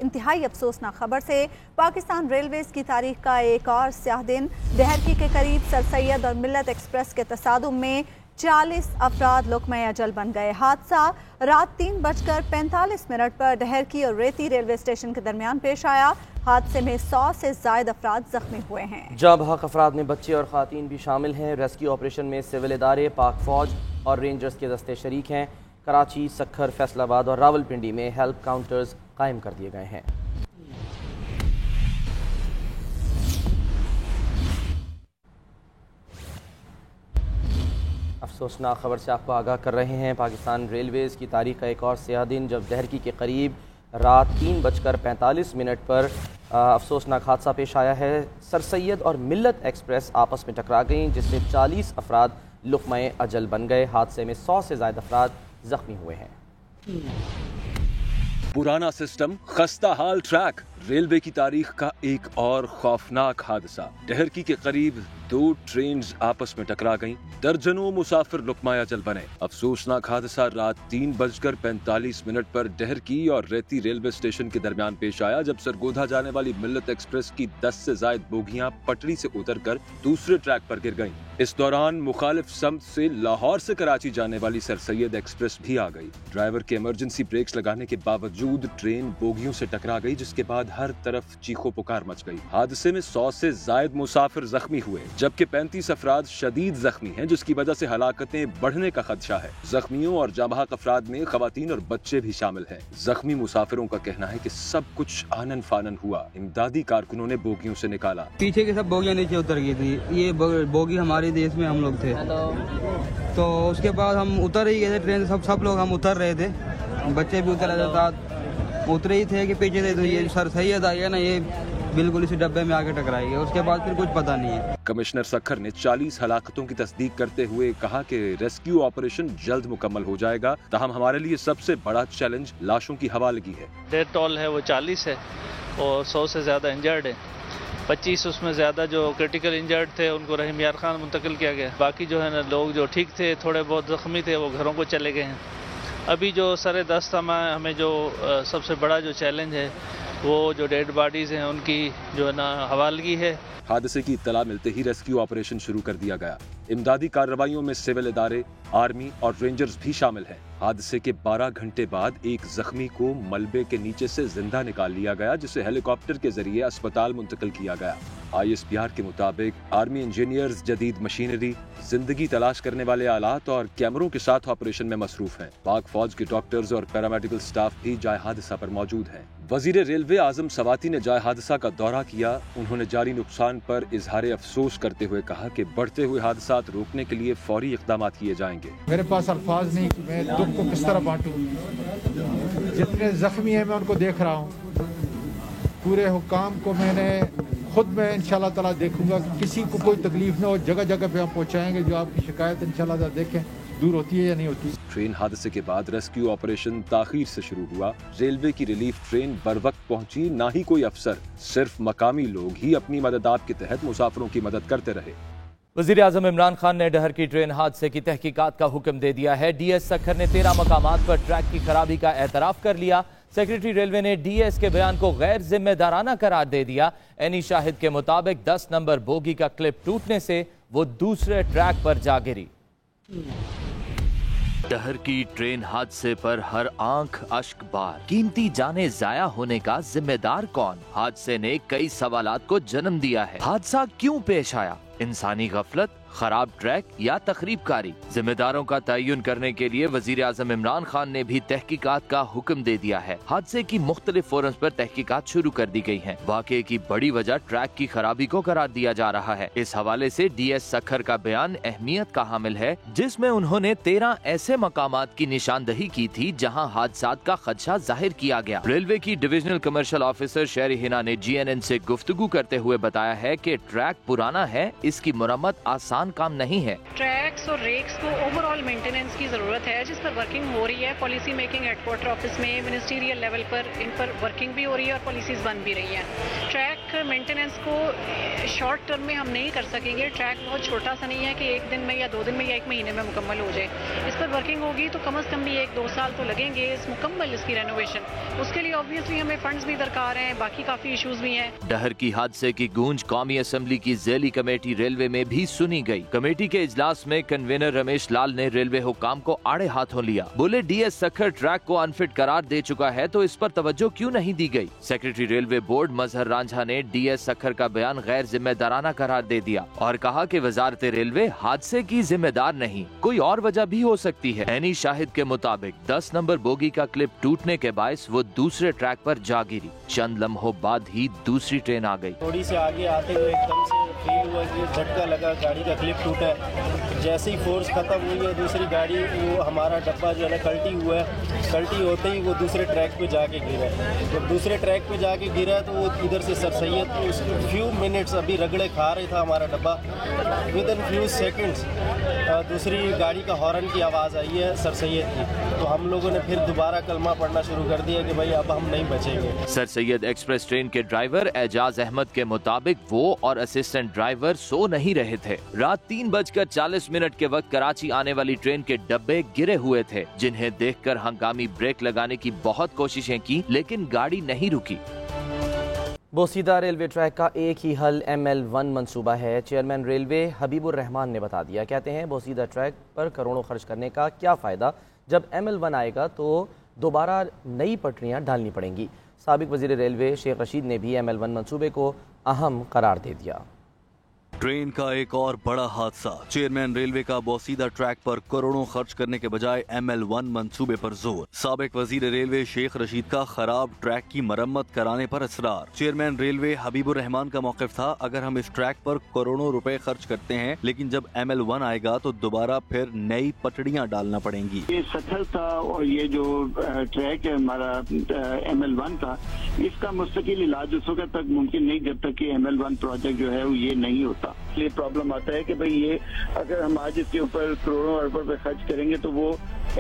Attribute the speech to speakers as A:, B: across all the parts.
A: انتہائی افسوسناک خبر سے پاکستان ریلویز کی تاریخ کا ایک اور سیاہ دن۔ دہرکی کے قریب سر سید اور ملت ایکسپریس کے تصادم میں 40 افراد لقمہ اجل بن گئے۔ حادثہ رات 3:45 پر دہرکی اور ریتی ریلوے اسٹیشن کے درمیان پیش آیا۔ حادثے میں 100 سے زائد افراد زخمی ہوئے ہیں۔
B: جاں بحق افراد میں بچے اور خواتین بھی شامل ہیں۔ ریسکیو آپریشن میں سول ادارے، پاک فوج اور رینجرز کے دستے شریک ہیں۔ کراچی، سکھر، فیصل آباد اور راولپنڈی میں ہیلپ کاؤنٹرز قائم کر دیے گئے ہیں۔ افسوسناک خبر سے آپ کو آگاہ کر رہے ہیں۔ پاکستان ریلویز کی تاریخ کا ایک اور سیاہ دن، جب دہرکی کے قریب رات 3:45 پر افسوسناک حادثہ پیش آیا ہے۔ سر سید اور ملت ایکسپریس آپس میں ٹکرا گئیں، جس سے 40 افراد لقمہ اجل بن گئے۔ حادثے میں 100 سے زائد افراد زخمی ہوئے ہیں۔
C: پرانا سسٹم، خستہ حال ٹریک، ریلوے کی تاریخ کا ایک اور خوفناک حادثہ۔ دہرکی کے قریب 2 ٹرینز آپس میں ٹکرا گئیں، درجنوں مسافر لقمہ اجل بنے۔ افسوسناک حادثہ رات 3:45 پر دہرکی اور ریتی ریلوے اسٹیشن کے درمیان پیش آیا، جب سرگودھا جانے والی ملت ایکسپریس کی 10 سے زائد بوگیاں پٹری سے اتر کر دوسرے ٹریک پر گر گئیں۔ اس دوران مخالف سمت سے لاہور سے کراچی جانے والی سر سید ایکسپریس بھی آ گئی۔ ڈرائیور کے ایمرجنسی بریکس لگانے کے باوجود ٹرین بوگیوں سے ٹکرا گئی، جس کے بعد ہر طرف چیخو پکار مچ گئی۔ حادثے میں 100 سے زائد مسافر زخمی ہوئے، جبکہ 35 افراد شدید زخمی ہیں، جس کی وجہ سے ہلاکتیں بڑھنے کا خدشہ ہے۔ زخمیوں اور جاں بحق افراد میں خواتین اور بچے بھی شامل ہیں۔ زخمی مسافروں کا کہنا ہے کہ سب کچھ آنن فانن ہوا۔ امدادی کارکنوں نے بوگیوں سے نکالا۔
D: پیچھے کی سب بوگیاں نیچے اتر گئی تھی۔ یہ بوگی ہمارے دیش میں ہم لوگ تھے، تو اس کے بعد ہم اتر ہی گئے تھے ٹرین سے، سب لوگ ہم اتر رہے تھے، بچے بھی اترے ہی تھے کہ پیچھے سے تو یہ سر سید آئی ہے نا، یہ بالکل اسی ڈبے میں آگے ٹکرائی گئی۔ اس کے بعد پھر کچھ پتہ نہیں ہے۔
C: کمشنر سکھر نے 40 ہلاکتوں کی تصدیق کرتے ہوئے کہا کہ ریسکیو آپریشن جلد مکمل ہو جائے گا، تاہم ہمارے لیے سب سے بڑا چیلنج لاشوں کی حوالگی ہے۔
E: ڈیتھ ٹول ہے وہ 40 ہے اور 100 سے زیادہ انجرڈ ہے۔ 25 اس میں زیادہ جو کرٹیکل انجرڈ تھے ان کو رحیم یار خان منتقل کیا گیا۔ باقی جو ہے نا لوگ جو ٹھیک تھے، تھوڑے بہت زخمی تھے، وہ گھروں کو چلے گئے ہیں۔ ابھی جو سر دست ہمیں جو سب سے بڑا جو چیلنج ہے وہ جو ڈیڈ باڈیز ہیں ان کی جو ہے نا حوالگی ہے۔
C: حادثے کی اطلاع ملتے ہی ریسکیو آپریشن شروع کر دیا گیا۔ امدادی کارروائیوں میں سول ادارے، آرمی اور رینجرز بھی شامل ہیں۔ حادثے کے 12 گھنٹے بعد ایک زخمی کو ملبے کے نیچے سے زندہ نکال لیا گیا، جسے ہیلی کاپٹر کے ذریعے اسپتال منتقل کیا گیا۔ ISPR کے مطابق آرمی انجینئرز جدید مشینری، زندگی تلاش کرنے والے آلات اور کیمروں کے ساتھ آپریشن میں مصروف ہیں۔ پاک فوج کے ڈاکٹرز اور پیرامیڈیکل سٹاف بھی جائے حادثہ پر موجود ہیں۔ وزیر ریلوے اعظم سواتی نے جائے حادثہ کا دورہ کیا۔ انہوں نے جاری نقصان پر اظہار افسوس کرتے ہوئے کہا کہ بڑھتے ہوئے حادثات روکنے کے لیے فوری اقدامات کیے جائیں گے۔
F: میرے پاس الفاظ نہیں کہ میں دکھ کو کس طرح بانٹوں۔ جتنے زخمی ہیں میں ان کو دیکھ رہا ہوں، پورے حکام کو میں انشاءاللہ تعالیٰ دیکھوں گا کہ کسی کو کوئی تکلیف نہ ہو۔ جگہ جگہ پہ ہم پہنچائیں گے، جو آپ کی شکایت انشاءاللہ تعالیٰ دیکھیں دور ہوتی ہے یا نہیں ہوتی۔
C: ٹرین حادثے کے بعد ریسکیو آپریشن تاخیر سے شروع ہوا۔ ریلوے کی ریلیف ٹرین بر وقت پہنچی، نہ ہی کوئی افسر، صرف مقامی لوگ ہی اپنی مددات کے تحت مسافروں کی مدد کرتے رہے۔
B: وزیر اعظم عمران خان نے ڈہرکی ٹرین حادثے کی تحقیقات کا حکم دے دیا ہے۔ ڈی ایس سکھر نے 13 مقامات پر ٹریک کی خرابی کا اعتراف کر لیا۔ سیکریٹری ریلوے نے ڈی ایس کے بیان کو غیر ذمہ دارانہ قرار دے دیا۔ اینی شاہد کے مطابق 10 نمبر بوگی کا کلپ ٹوٹنے سے وہ دوسرے ٹریک پر جا گری۔
G: دہرکی ٹرین حادثے پر ہر آنکھ اشک بار۔ قیمتی جانیں ضائع ہونے کا ذمہ دار کون؟ حادثے نے کئی سوالات کو جنم دیا ہے۔ حادثہ کیوں پیش آیا؟ انسانی غفلت، خراب ٹریک یا تخریب کاری؟ ذمہ داروں کا تعین کرنے کے لیے وزیر اعظم عمران خان نے بھی تحقیقات کا حکم دے دیا ہے۔ حادثے کی مختلف فورمز پر تحقیقات شروع کر دی گئی ہیں۔ واقعے کی بڑی وجہ ٹریک کی خرابی کو قرار دیا جا رہا ہے۔ اس حوالے سے ڈی ایس سکھر کا بیان اہمیت کا حامل ہے، جس میں انہوں نے 13 ایسے مقامات کی نشاندہی کی تھی جہاں حادثات کا خدشہ ظاہر کیا گیا۔ ریلوے کی ڈویژنل کمرشل آفیسر شہری ہنا نے GNN سے گفتگو کرتے ہوئے بتایا ہے کہ ٹریک پرانا ہے، اس کی مرمت آسان आसान काम नहीं है।
H: ट्रैक्स और रेक्स को ओवरऑल मेंटेनेंस की ज़रूरत है, जिस पर वर्किंग हो रही है। पॉलिसी मेकिंग हेडक्वार्टर ऑफिस में मिनिस्ट्रियल लेवल पर इन पर वर्किंग भी हो रही है और पॉलिसीज़ बन भी रही हैं। ट्रैक मेंटेनेंस को शॉर्ट टर्म में हम नहीं कर सकेंगे। ट्रैक बहुत छोटा सा नहीं है कि एक दिन में या 2 दिन में या 1 महीने में मुकम्मल हो जाए। इस पर वर्किंग होगी तो कम से कम भी 1-2 साल तो लगेंगे इस मुकम्मल इसकी रेनोवेशन। उसके लिए ऑब्वियसली हमें फंड्स भी दरकार हैं, बाकी काफ़ी इश्यूज भी हैं।
G: डहर की हादसे की गूंज कौमी असेंबली की ज़ैली कमेटी रेलवे में भी सुनी गई। कमेटी के इजलास में कन्वीनर रमेश लाल ने रेलवे हुकाम को आड़े हाथों लिया। बोले डीएस सखर ट्रैक को अनफिट करार दे चुका है तो इस पर तवज्जो क्यों नहीं दी गई। सेक्रेटरी रेलवे बोर्ड मजहर रांझा ने डीएस सखर का बयान गैर जिम्मेदाराना करार दे दिया और कहा कि वजारत रेलवे हादसे की जिम्मेदार नहीं, कोई और वजह भी हो सकती है। एनी शाहिद के मुताबिक 10 नंबर बोगी का क्लिप टूटने के बायस वो दूसरे ट्रैक पर जा गिरी। चंद लम्हों बाद ही दूसरी ट्रेन आ गई।
I: थोड़ी सी आगे आते हुए एकदम से फील हुआ कि झटका लगा, गाड़ी का क्लिप टूटा। जैसे ही फोर्स खत्म हुई है दूसरी गाड़ी, वो हमारा डब्बा जो है ना कल्टी हुआ है। कल्टी होते ही वो दूसरे ट्रैक पे जाके गिरा। जब दूसरे ट्रैक पे जाके गिरा तो वो इधर से सर सैयद उसके फ्यू मिनट्स अभी रगड़े खा रहे था हमारा डब्बा। विद इन फ्यू सेकेंड्स दूसरी गाड़ी का हॉर्न की आवाज़ आई है सर सैयद की। तो हम लोगों ने फिर दोबारा कलमा पढ़ना शुरू कर दिया कि भाई अब हम नहीं बचेंगे।
G: सर सैयद एक्सप्रेस ट्रेन के ड्राइवर एजाज अहमद के मुताबिक वो और असिस्टेंट ड्राइवर सो नहीं रहे थे। रात 3:40 के वक्त कराची आने वाली ट्रेन के डब्बे गिरे हुए थे, जिन्हें देखकर हंगामी ब्रेक लगाने की बहुत कोशिशें की लेकिन गाड़ी नहीं रुकी।
B: बोसीदा रेलवे ट्रैक का एक ही हल ML1 मंसूबा है। चेयरमैन रेलवे हबीबुर रहमान ने बता दिया। कहते हैं बोसीदा ट्रैक पर करोड़ों खर्च करने का क्या फ़ायदा, जब ML1 आएगा तो दोबारा नई पटरियां डालनी पड़ेंगी। साबिक वज़ीर रेलवे शेख रशीद ने भी ML1 मंसूबे को अहम करार दे दिया।
J: ट्रेन का एक और बड़ा हादसा। चेयरमैन रेलवे का बोसीदा ट्रैक पर करोड़ों खर्च करने के बजाय ML1 मंसूबे पर जोर। साबिक वजीर रेलवे शेख रशीद का खराब ट्रैक की मरम्मत कराने पर इसरार। चेयरमैन रेलवे हबीबुर रहमान का मौक़िफ़ था, अगर हम इस ट्रैक पर करोड़ों रुपए खर्च करते हैं लेकिन जब ML1 आएगा तो दोबारा फिर नई पटड़ियां डालना पड़ेंगी।
K: ये सफल था और ये जो ट्रैक है हमारा ML1 का, इसका मुस्तकिल इलाज उस वक्त तक मुमकिन नहीं जब तक कि ML1 प्रोजेक्ट जो है वो ये नहीं होता। ये प्रॉब्लम आता है कि भाई ये अगर हम आज इसके ऊपर करोड़ों अरब रुपए खर्च करेंगे तो वो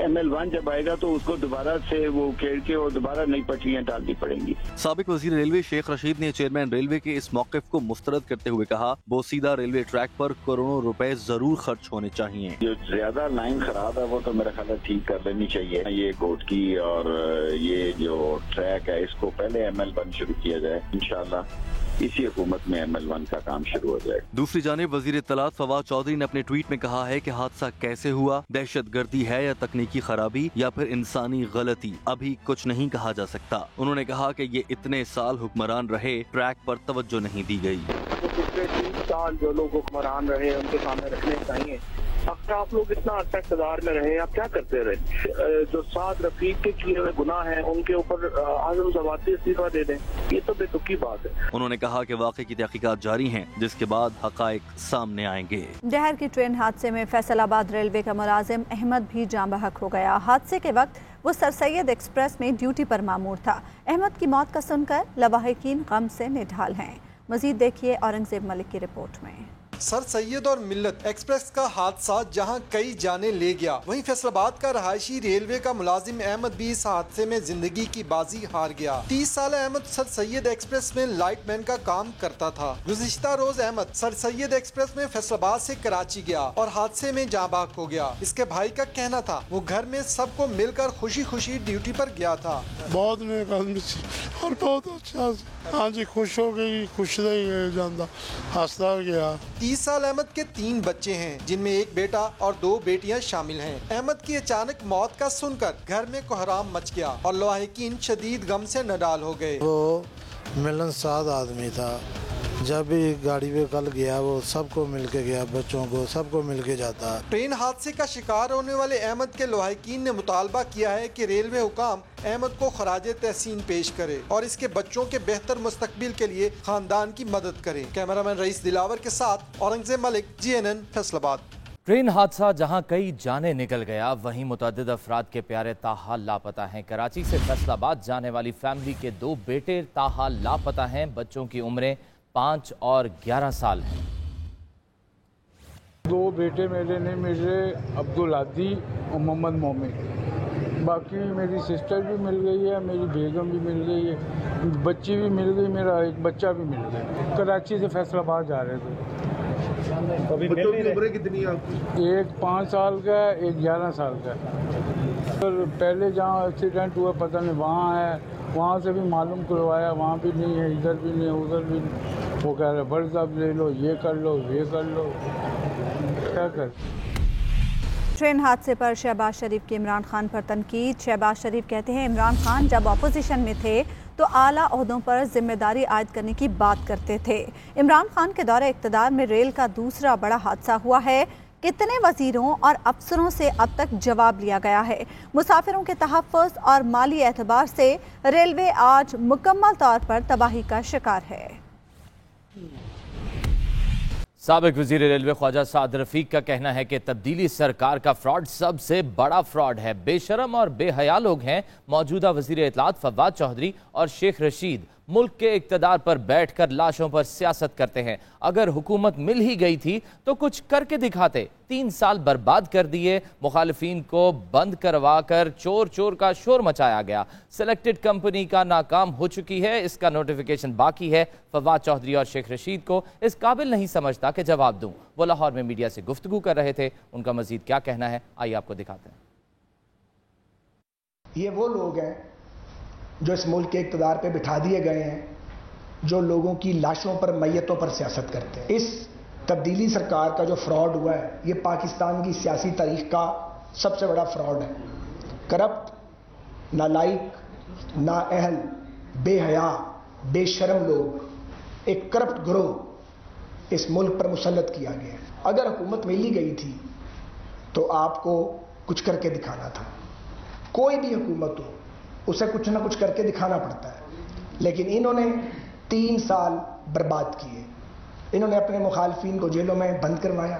K: ML1 जब आएगा तो उसको दोबारा से वो उखेड़ के और दोबारा नई पटरियां डालनी पड़ेंगी।
J: साबिक वजीर रेलवे शेख रशीद ने चेयरमैन रेलवे के इस मौक़िफ़ को मुस्तरद करते हुए कहा, बोसीदा रेलवे ट्रैक पर करोड़ों रुपए जरूर खर्च होने चाहिए।
K: जो ज्यादा लाइन खराब है वो तो मेरा ख्याल ठीक कर लेनी चाहिए। ये गोटकी और ये जो ट्रैक है इसको पहले ML1 शुरू किया जाए, इंशाल्लाह इसी हुकूमत में ML1 का काम शुरू हो जाए।
J: दूसरी जानिब वजीर इत्तलात फवाद चौधरी ने अपने ट्वीट में कहा है कि हादसा कैसे हुआ, दहशत गर्दी है या तकनीकी खराबी या फिर इंसानी गलती, अभी कुछ नहीं कहा जा सकता। उन्होंने कहा कि ये इतने साल हुक्मरान रहे, ट्रैक पर तवज्जो नहीं दी गई।
K: पिछले 3 साल जो लोग हुक्मरान रहे उनके सामने रखने चाहिए। अब आप लोग इतना अच्छा इक़्तिदार में रहे, आप क्या करते रहे? जो साथ रफीक के किए हुए गुनाह हैं उनके ऊपर आज़म ज़वाती इस्तीफा दे दें, ये तो बेतुकी बात है।
J: उन्होंने कहा कि वाक़े की तहक़ीक़ात जारी हैं, जिसके बाद हक़ाइक़ सामने आएंगे।
A: डहर की ट्रेन हादसे में फैसलाबाद रेलवे का मुलाजिम अहमद भी जाँ बहक हो गया। हादसे के वक्त वो सर सैयद एक्सप्रेस में ड्यूटी पर मामूर था। अहमद की मौत का सुनकर लवाहिकीन गम से निढाल हैं। मज़ीद देखिए औरंगज़ेब मलिक की रिपोर्ट में।
L: सर सैयद और मिल्लत एक्सप्रेस का हादसा जहां कई जाने ले गया, वहीं फैसलाबाद का रहायशी रेलवे का मुलाजिम अहमद भी इस हादसे में जिंदगी की बाजी हार गया। 30 साल अहमद सर सैयद एक्सप्रेस में लाइटमैन का काम करता था। गुज़िश्ता रोज अहमद सर सैयद एक्सप्रेस में फैसलाबाद से कराची गया और हादसे में जाँ बहक हो गया। इसके भाई का कहना था वो घर में सबको मिलकर खुशी खुशी ड्यूटी पर गया था।
M: बहुत नेक आदमी और बहुत अच्छा, हाँ जी, खुश हो गई, खुश रही जाता, हंसता गया।
L: 30 साल अहमद के 3 बच्चे हैं, जिनमें एक बेटा और 2 बेटियां शामिल हैं। अहमद की अचानक मौत का सुनकर घर में कोहराम मच गया और लवाहिकीन शदीद गम से नडाल हो गए।
M: वो मिलनसार आदमी था, जब भी गाड़ी पे कल गया वो सबको मिलके गया, बच्चों को सबको मिलके जाता।
L: ट्रेन हादसे का शिकार होने वाले अहमद के लवाहिकीन ने मुतालबा किया है कि रेलवे हुकाम अहमद को खराजे तहसीन पेश करे और इसके बच्चों के बेहतर मुस्तकबिल के लिए खानदान की मदद करे। कैमरामैन रईस दिलावर के साथ औरंगज़ेब मलिक, GNN फैसलाबाद।
G: ट्रेन हादसा जहां कई जाने निकल गया, वहीं मुतअद्दिद अफराद के प्यारे ताहाल लापता हैं। कराची से फैसलाबाद जाने वाली फैमिली के 2 बेटे ताहाल लापता हैं। बच्चों की उम्रें 5 और 11 साल हैं।
N: 2 बेटे मेरे नहीं मिल रहे, अब्दुल हादी और मोहम्मद मोमिन। बाकी मेरी सिस्टर भी मिल गई है, मेरी बेगम भी मिल गई है, बच्ची भी मिल गई, मेरा एक बच्चा भी मिल गया। कराची से फैसलाबाद जा रहे थे।
O: बच्चों की उम्र कितनी है आपकी?
N: एक 5 साल का है, एक 11 साल का है। तो पहले जहाँ एक्सीडेंट हुआ पता नहीं वहाँ है, वहाँ से भी मालूम करवाया, वहाँ भी नहीं है, इधर भी नहीं है, उधर भी नहीं। वो कह रहे बर्ड साहब ले लो, ये कर लो, ये कर लो, क्या कर।
A: ट्रेन हादसे पर शहबाज शरीफ की इमरान खान पर तनकीद। शहबाज शरीफ कहते हैं इमरान खान जब अपोजिशन में थे तो आला ओहदों पर जिम्मेदारी आयद करने की बात करते थे। इमरान खान के दौरे इक़्तिदार में रेल का दूसरा बड़ा हादसा हुआ है। कितने वजीरों और अफसरों से अब तक जवाब लिया गया है? मुसाफिरों के तहफ़्फ़ुज़ और माली एतबार से रेलवे आज मुकम्मल तौर पर तबाही का शिकार है।
G: साबिक वज़ीर रेलवे ख्वाजा साद रफीक का कहना है कि तब्दीली सरकार का फ्रॉड सबसे बड़ा फ्रॉड है। बेशरम और बेहया लोग हैं मौजूदा वज़ीर इत्तलात फवाद चौधरी और शेख रशीद। मुल्क के इक़्तिदार पर बैठकर लाशों पर सियासत करते हैं। अगर हुकूमत मिल ही गई थी तो कुछ करके दिखाते। 3 साल बर्बाद कर दिए, मुखालिफिन को बंद करवा कर चोर चोर का शोर मचाया गया। सेलेक्टेड कंपनी का नाकाम हो चुकी है, इसका नोटिफिकेशन बाकी है। फवाद चौधरी और शेख रशीद को इस काबिल नहीं समझता कि जवाब दूं। वो लाहौर में मीडिया से गुफ्तगू कर रहे थे, उनका मजीद क्या कहना है आइए आपको दिखाते हैं।
P: ये वो लोग हैं जो इस मुल्क के इक़्तिदार पे बिठा दिए गए हैं, जो लोगों की लाशों पर, मैयतों पर सियासत करते हैं। इस तब्दीली सरकार का जो फ्रॉड हुआ है, ये पाकिस्तान की सियासी तारीख का सबसे बड़ा फ्रॉड है। करप्ट, नालायक, नाअहल, बेहया, बेशरम लोग, एक करप्ट गिरोह इस मुल्क पर मुसल्लत किया गया है। अगर हुकूमत मिल ही गई थी तो आपको कुछ करके दिखाना था। कोई भी हुकूमत हो, उसे कुछ ना कुछ करके दिखाना पड़ता है, लेकिन इन्होंने 3 साल बर्बाद किए। इन्होंने अपने मुखालफिन को जेलों में बंद करवाया।